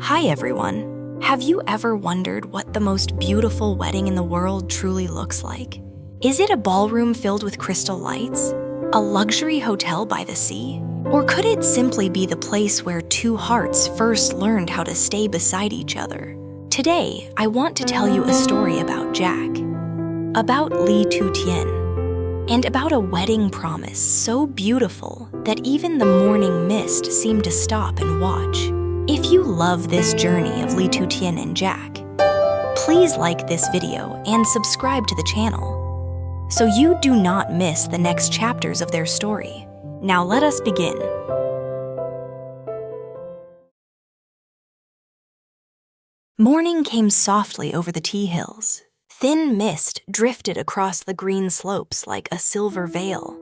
Hi everyone. Have you ever wondered what the most beautiful wedding in the world truly looks like? Is it a ballroom filled with crystal lights? A luxury hotel by the sea? Or could it simply be the place where two hearts first learned how to stay beside each other? Today, I want to tell you a story about Jack, about Ly Tu Tien, and about a wedding promise so beautiful that even the morning mist seemed to stop and watch. If you love this journey of Ly Tu Tien and Jack, please like this video and subscribe to the channel so you do not miss the next chapters of their story. Now let us begin. Morning came softly over the tea hills. Thin mist drifted across the green slopes like a silver veil.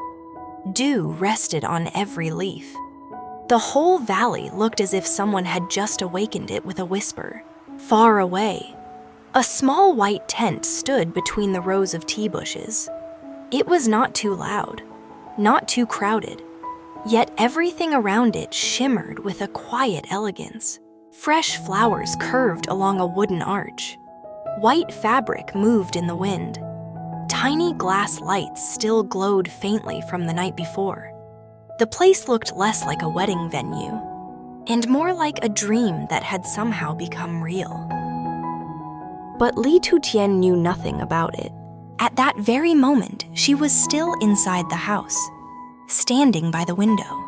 Dew rested on every leaf. The whole valley looked as if someone had just awakened it with a whisper. Far away, a small white tent stood between the rows of tea bushes. It was not too loud, not too crowded, yet everything around it shimmered with a quiet elegance. Fresh flowers curved along a wooden arch. White fabric moved in the wind. Tiny glass lights still glowed faintly from the night before. The place looked less like a wedding venue and more like a dream that had somehow become real. But Ly Tu Tien knew nothing about it. At that very moment, she was still inside the house, standing by the window,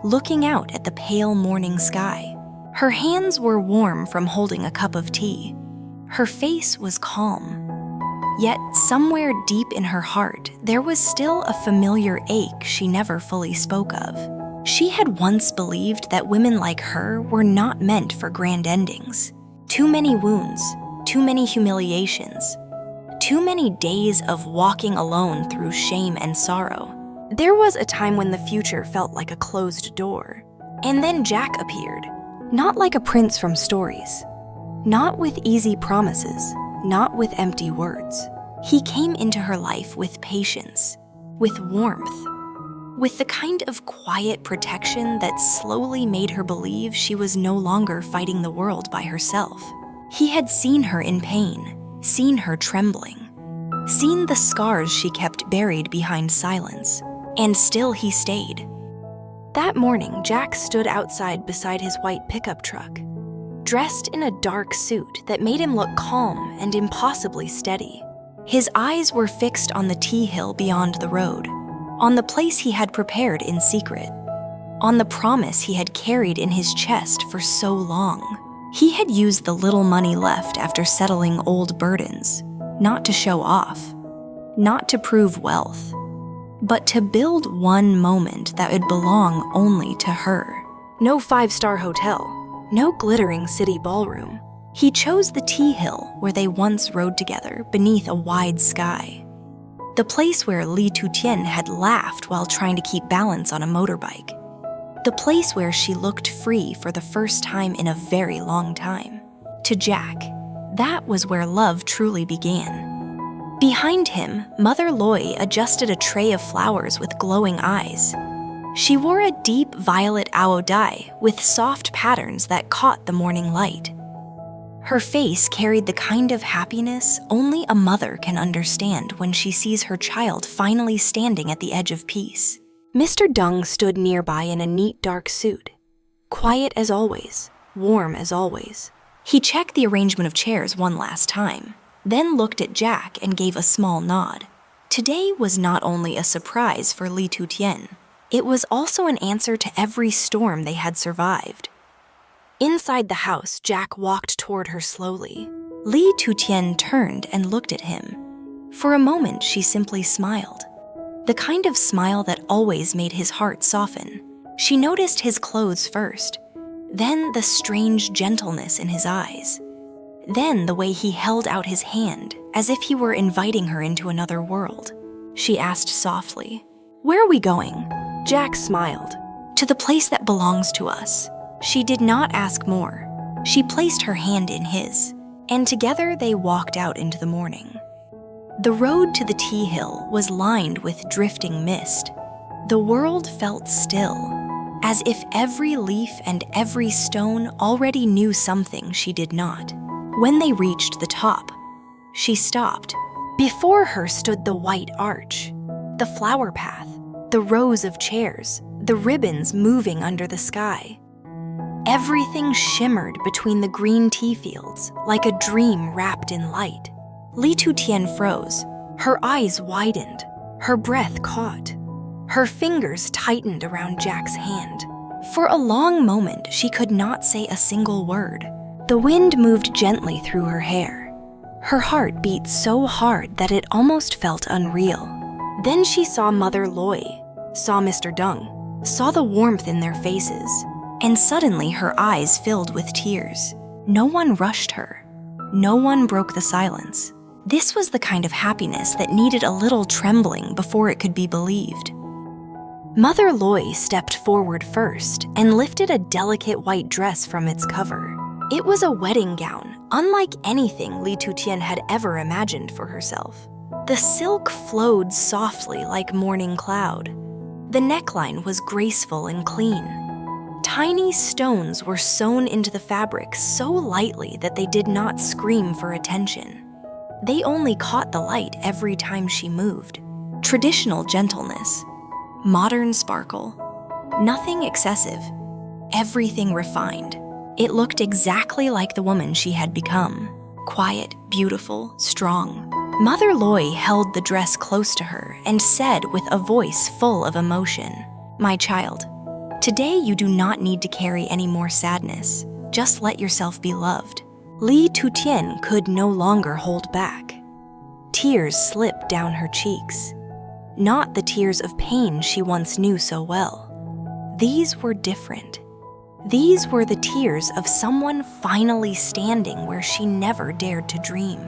looking out at the pale morning sky. Her hands were warm from holding a cup of tea. Her face was calm. Yet, somewhere deep in her heart, there was still a familiar ache she never fully spoke of. She had once believed that women like her were not meant for grand endings. Too many wounds, too many humiliations, too many days of walking alone through shame and sorrow. There was a time when the future felt like a closed door. And then Jack appeared, not like a prince from stories, not with easy promises, not with empty words. He came into her life with patience, with warmth, with the kind of quiet protection that slowly made her believe she was no longer fighting the world by herself. He had seen her in pain, seen her trembling, seen the scars she kept buried behind silence, and still he stayed. That morning, Jack stood outside beside his white pickup truck, dressed in a dark suit that made him look calm and impossibly steady. His eyes were fixed on the tea hill beyond the road, on the place he had prepared in secret, on the promise he had carried in his chest for so long. He had used the little money left after settling old burdens, not to show off, not to prove wealth, but to build one moment that would belong only to her. No five-star hotel, no glittering city ballroom. He chose the tea hill where they once rode together beneath a wide sky. The place where Ly Tu Tien had laughed while trying to keep balance on a motorbike. The place where she looked free for the first time in a very long time. To Jack, that was where love truly began. Behind him, Mother Loy adjusted a tray of flowers with glowing eyes. She wore a deep violet ao dye with soft patterns that caught the morning light. Her face carried the kind of happiness only a mother can understand when she sees her child finally standing at the edge of peace. Mr. Dung stood nearby in a neat dark suit, quiet as always, warm as always. He checked the arrangement of chairs one last time, then looked at Jack and gave a small nod. Today was not only a surprise for Ly Tu Tien, it was also an answer to every storm they had survived. Inside the house, Jack walked toward her slowly. Ly Tu Tien turned and looked at him. For a moment, she simply smiled. The kind of smile that always made his heart soften. She noticed his clothes first, then the strange gentleness in his eyes, then the way he held out his hand as if he were inviting her into another world. She asked softly, "Where are we going?" Jack smiled. "To the place that belongs to us." She did not ask more. She placed her hand in his, and together they walked out into the morning. The road to the tea hill was lined with drifting mist. The world felt still. as if every leaf and every stone already knew something she did not. When they reached the top, she stopped. Before her stood the white arch, the flower path, the rows of chairs, the ribbons moving under the sky. Everything shimmered between the green tea fields like a dream wrapped in light. Ly Tu Tien froze. Her eyes widened. Her breath caught. Her fingers tightened around Jack's hand. For a long moment, she could not say a single word. The wind moved gently through her hair. Her heart beat so hard that it almost felt unreal. Then she saw Mother Loy, saw Mr. Dung, saw the warmth in their faces, and suddenly her eyes filled with tears. No one rushed her. No one broke the silence. This was the kind of happiness that needed a little trembling before it could be believed. Mother Loy stepped forward first and lifted a delicate white dress from its cover. It was a wedding gown, unlike anything Ly Tu Tien had ever imagined for herself. The silk flowed softly like morning cloud. The neckline was graceful and clean. Tiny stones were sewn into the fabric so lightly that they did not scream for attention. They only caught the light every time she moved. Traditional gentleness, modern sparkle, nothing excessive, everything refined. It looked exactly like the woman she had become, quiet, beautiful, strong. Mother Loy held the dress close to her and said with a voice full of emotion, "My child, today you do not need to carry any more sadness. Just let yourself be loved." Ly Tu Tien could no longer hold back. Tears slipped down her cheeks. Not the tears of pain she once knew so well. These were different. These were the tears of someone finally standing where she never dared to dream.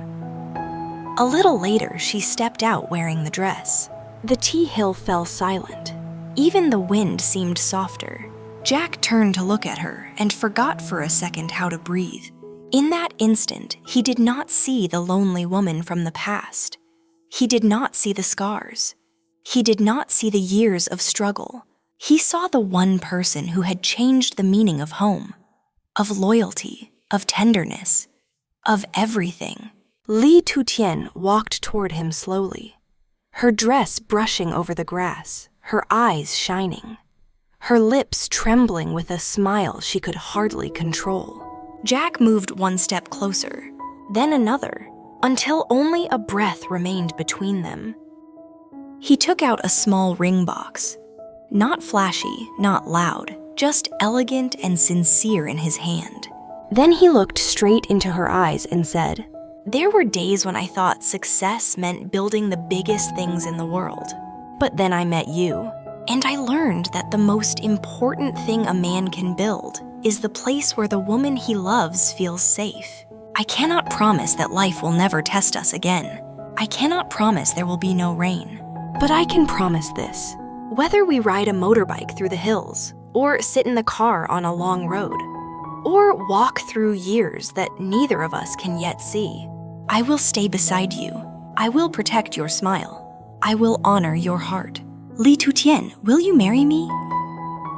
A little later, she stepped out wearing the dress. The tea hill fell silent. Even the wind seemed softer. Jack turned to look at her and forgot for a second how to breathe. In that instant, he did not see the lonely woman from the past. He did not see the scars. He did not see the years of struggle. He saw the one person who had changed the meaning of home, of loyalty, of tenderness, of everything. Ly Tu Tien walked toward him slowly, her dress brushing over the grass, her eyes shining, her lips trembling with a smile she could hardly control. Jack moved one step closer, then another, until only a breath remained between them. He took out a small ring box, not flashy, not loud, just elegant and sincere in his hand. Then he looked straight into her eyes and said, "There were days when I thought success meant building the biggest things in the world. But then I met you, and I learned that the most important thing a man can build is the place where the woman he loves feels safe. I cannot promise that life will never test us again. I cannot promise there will be no rain. But I can promise this. Whether we ride a motorbike through the hills, or sit in the car on a long road, or walk through years that neither of us can yet see, I will stay beside you. I will protect your smile. I will honor your heart. Ly Tu Tien, will you marry me?"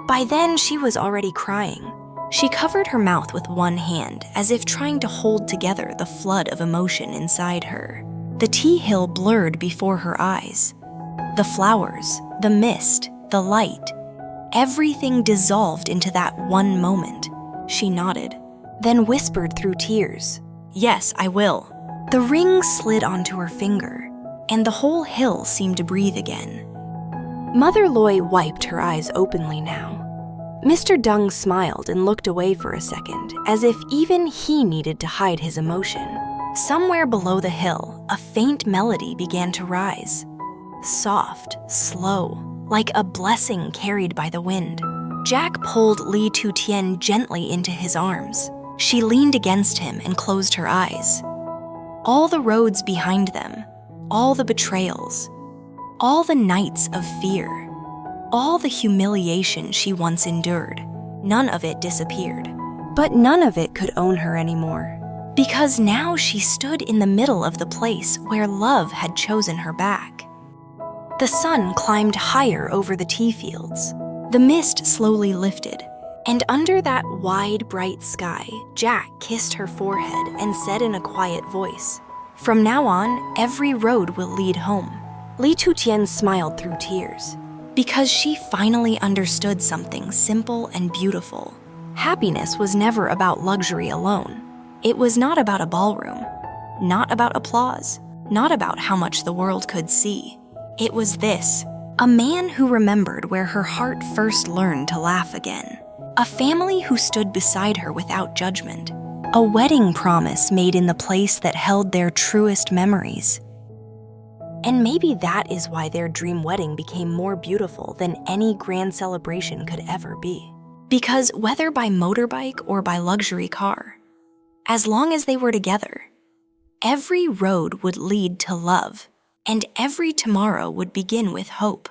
By then, she was already crying. She covered her mouth with one hand, as if trying to hold together the flood of emotion inside her. The tea hill blurred before her eyes. The flowers, the mist, the light, everything dissolved into that one moment. She nodded, then whispered through tears, "Yes, I will." The ring slid onto her finger, and the whole hill seemed to breathe again. Mother Loy wiped her eyes openly now. Mr. Dung smiled and looked away for a second, as if even he needed to hide his emotion. Somewhere below the hill, a faint melody began to rise. Soft, slow, like a blessing carried by the wind. Jack pulled Ly Tu Tien gently into his arms. She leaned against him and closed her eyes. All the roads behind them, all the betrayals, all the nights of fear, all the humiliation she once endured, none of it disappeared. But none of it could own her anymore, because now she stood in the middle of the place where love had chosen her back. The sun climbed higher over the tea fields. The mist slowly lifted, and under that wide, bright sky, Jack kissed her forehead and said in a quiet voice, "From now on, every road will lead home." Ly Tu Tien smiled through tears, because she finally understood something simple and beautiful. Happiness was never about luxury alone. It was not about a ballroom, not about applause, not about how much the world could see. It was this: a man who remembered where her heart first learned to laugh again. A family who stood beside her without judgment. A wedding promise made in the place that held their truest memories. And maybe that is why their dream wedding became more beautiful than any grand celebration could ever be. Because whether by motorbike or by luxury car, as long as they were together, every road would lead to love, and every tomorrow would begin with hope.